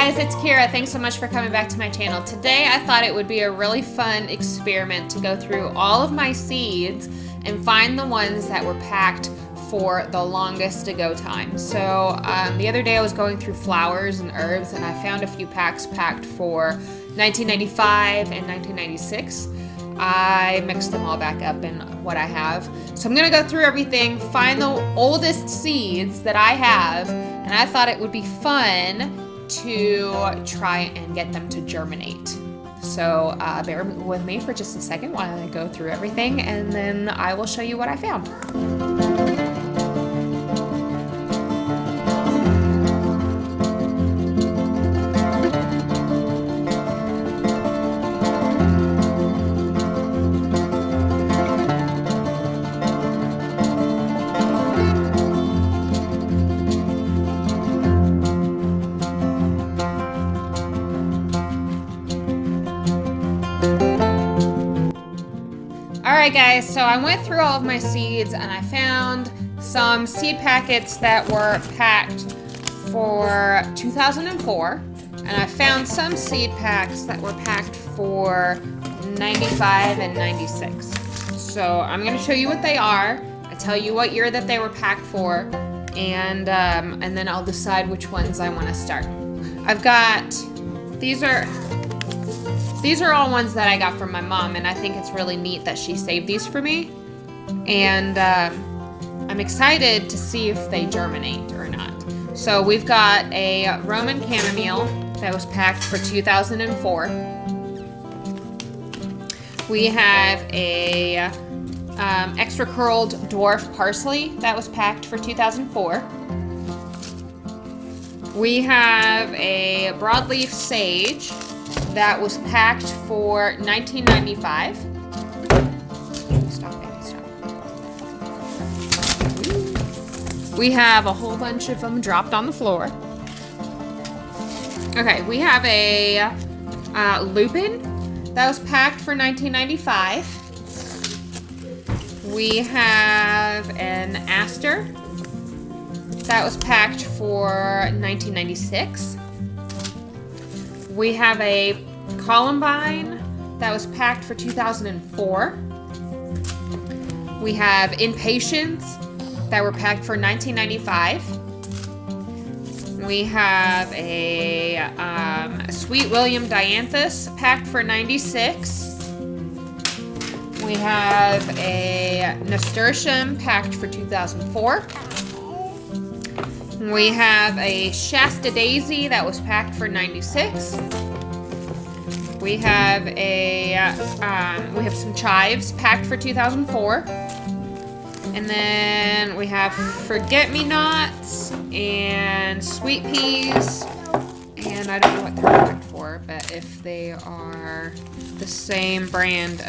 guys, it's Kira. Thanks so much for coming back to my channel. Today I thought it would be a really fun experiment to go through all of my seeds and find the ones that were packed for the longest to go time. So the other day I was going through flowers and herbs and I found a few packs packed for 1995 and 1996. I mixed them all back up in what I have. So I'm gonna go through everything, find the oldest seeds that I have, and I thought it would be fun to try and get them to germinate. So bear with me for just a second while I go through everything, and then I will show you what I found. Alright guys, so I went through all of my seeds and I found some seed packets that were packed for 2004, and I found some seed packs that were packed for 95 and 96. So I'm going to show you what they are, I'll tell you what year that they were packed for, and then I'll decide which ones I want to start. I've got, these are all ones that I got from my mom, and I think it's really neat that she saved these for me. And I'm excited to see if they germinate or not. So we've got a Roman chamomile that was packed for 2004. We have a extra curled dwarf parsley that was packed for 2004. We have a broadleaf sage that was packed for 1995. Stop. We have a whole bunch of them dropped on the floor. Okay, we have a lupin that was packed for 1995. We have an aster that was packed for 1996. We have a columbine that was packed for 2004. We have impatiens that were packed for 1995. We have a Sweet William Dianthus packed for 96. We have a nasturtium packed for 2004. We have a Shasta Daisy that was packed for 96. We have some chives packed for 2004. And then we have forget-me-nots and sweet peas. And I don't know what they're packed for, but if they are the same brand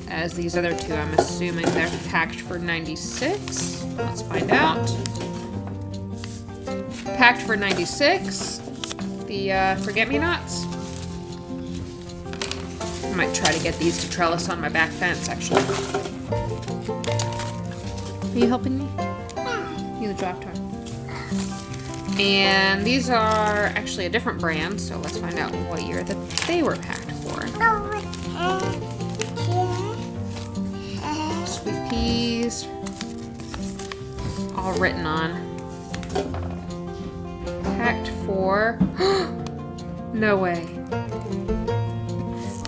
as these other two, I'm assuming they're packed for 96. Let's find out. Packed for 96, the forget-me-nots. I might try to get these to trellis on my back fence, actually. Are you helping me? You dropped her. And these are actually a different brand, so let's find out what year that they were packed for. Sweet peas. All written on. Packed for, no way.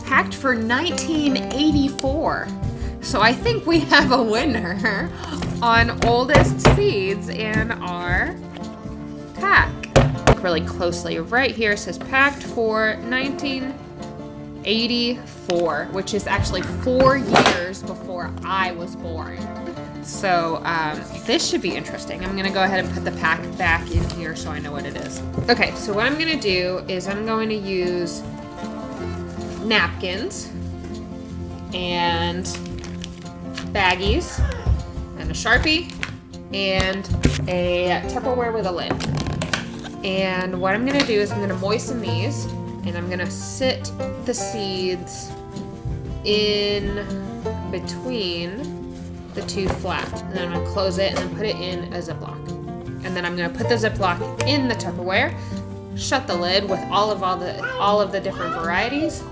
Packed for 1984. So I think we have a winner on oldest seeds in our pack. Look really closely. Right here it says packed for 1984, which is actually 4 years before I was born. So this should be interesting. I'm gonna go ahead and put the pack back in here so I know what it is. Okay, so what I'm gonna do is I'm going to use napkins and baggies and a Sharpie and a Tupperware with a lid. And what I'm gonna do is I'm gonna moisten these and I'm gonna sit the seeds in between the two flaps, and then I'm gonna close it and then put it in a Ziploc. And then I'm gonna put the Ziploc in the Tupperware shut the lid with all of the different varieties.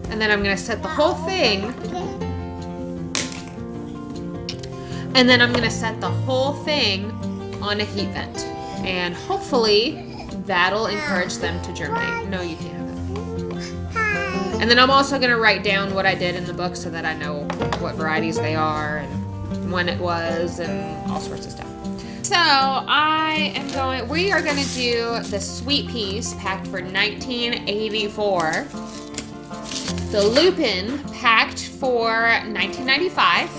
And then I'm gonna set the whole thing. And then I'm gonna set the whole thing on a heat vent. And hopefully that'll encourage them to germinate. No, you can't have it. And then I'm also gonna write down what I did in the book so that I know what varieties they are and when it was and all sorts of stuff. So we are gonna do the sweet peas packed for 1984. The lupin packed for 1995.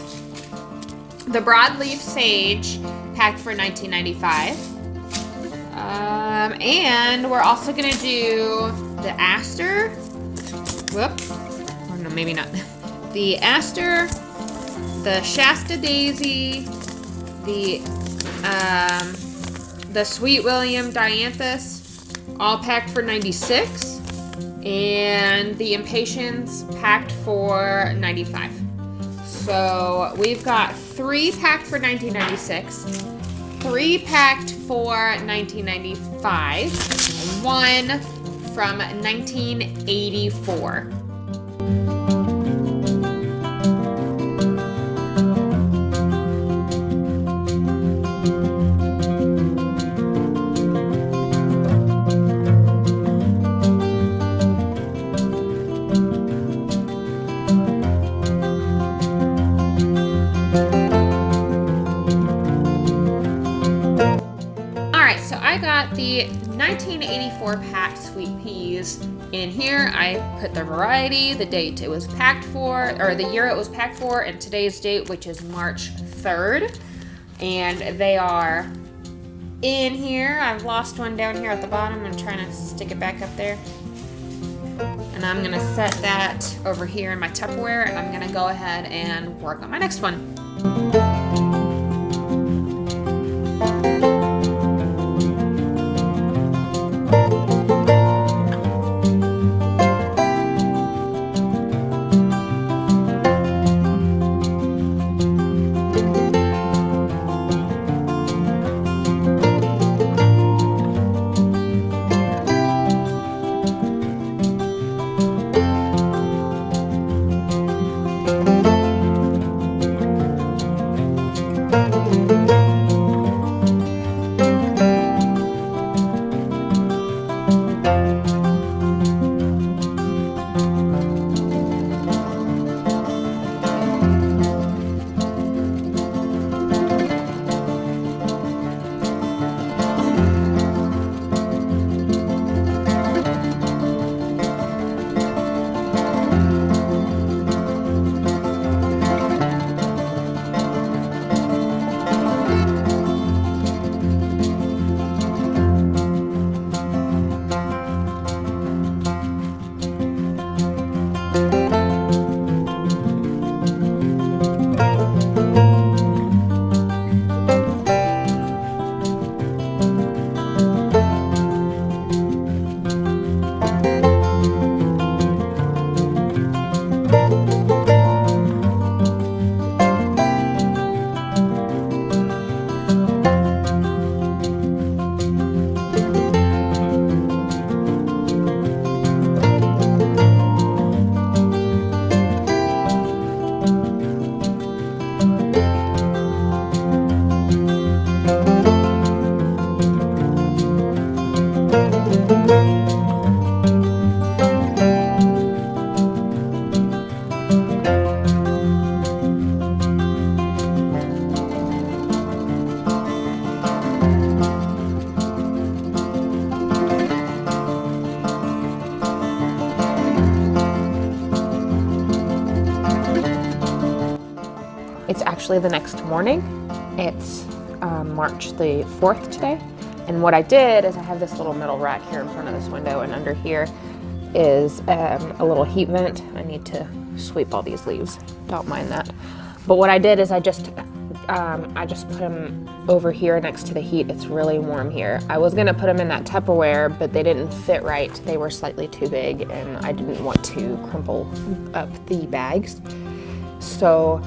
The broadleaf sage packed for 1995. And we're also gonna do the aster. Or no, maybe not. The aster, the Shasta daisy, the Sweet William dianthus, all packed for 96, and the impatiens packed for 95. So we've got 3 packed for 1996, 3 packed for 1995, and 1 from 1984. I got the 1984 packed sweet peas in here. I put the variety, the date it was packed for, or the year it was packed for, and today's date, which is March 3rd. And they are in here. I've lost one down here at the bottom. I'm trying to stick it back up there. And I'm gonna set that over here in my Tupperware, and I'm gonna go ahead and work on my next one. It's actually the next morning. It's March the 4th today. And what I did is I have this little metal rack here in front of this window, and under here is a little heat vent. I need to sweep all these leaves, don't mind that. But what I did is I just put them over here next to the heat. It's really warm here. I was gonna put them in that Tupperware, but they didn't fit right. They were slightly too big, and I didn't want to crumple up the bags. So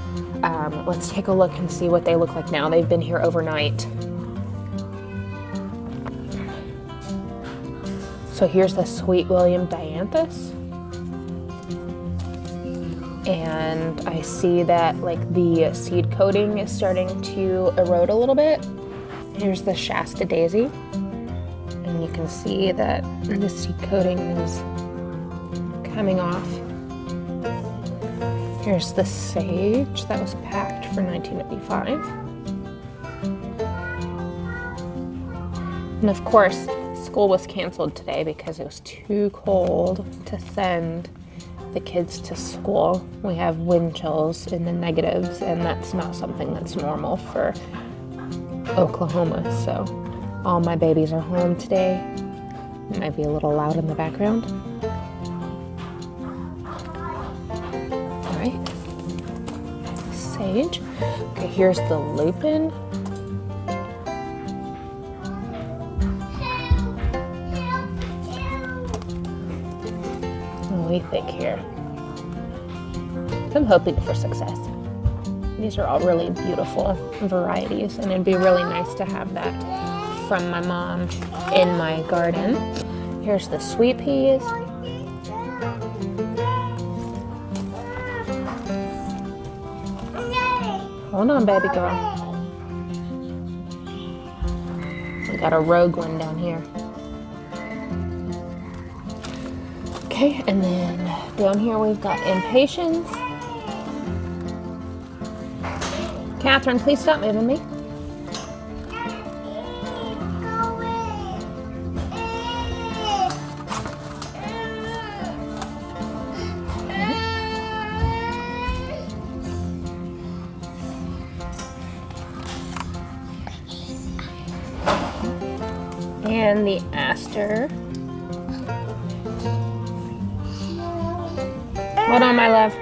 let's take a look and see what they look like now. They've been here overnight. So here's the Sweet William dianthus. And I see that like the seed coating is starting to erode a little bit. Here's the Shasta daisy. And you can see that the seed coating is coming off. Here's the sage that was packed for 1985. And of course, school was canceled today because it was too cold to send the kids to school. We have wind chills in the negatives, and that's not something that's normal for Oklahoma. So all my babies are home today. It might be a little loud in the background. All right, sage. Okay, here's the lupin. What do you think here? I'm hoping for success. These are all really beautiful varieties, and it'd be really nice to have that from my mom in my garden. Here's the sweet peas. Hold on, baby girl. We got a rogue one down here. Okay, and then down here we've got impatiens. Catherine, please stop moving me. And the aster. Hold on, my love.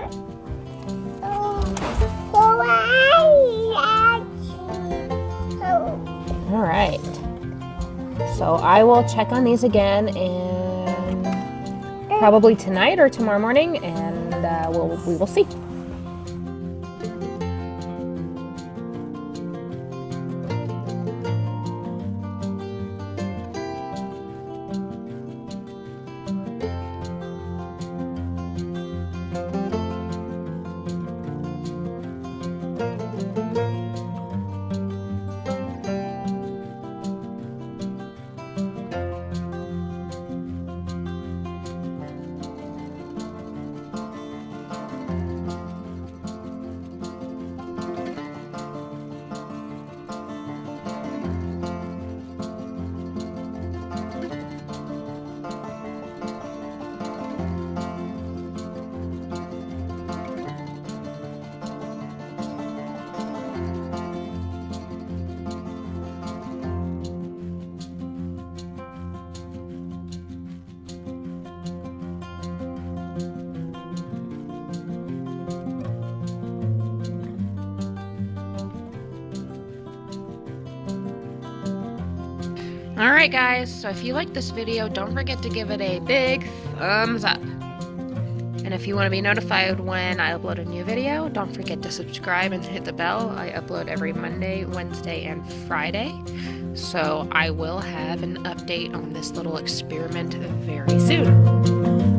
All right. So I will check on these again, and probably tonight or tomorrow morning, and we will see. Alright guys, so if you like this video, don't forget to give it a big thumbs up. And if you want to be notified when I upload a new video, don't forget to subscribe and hit the bell. I upload every Monday, Wednesday, and Friday. So I will have an update on this little experiment very soon.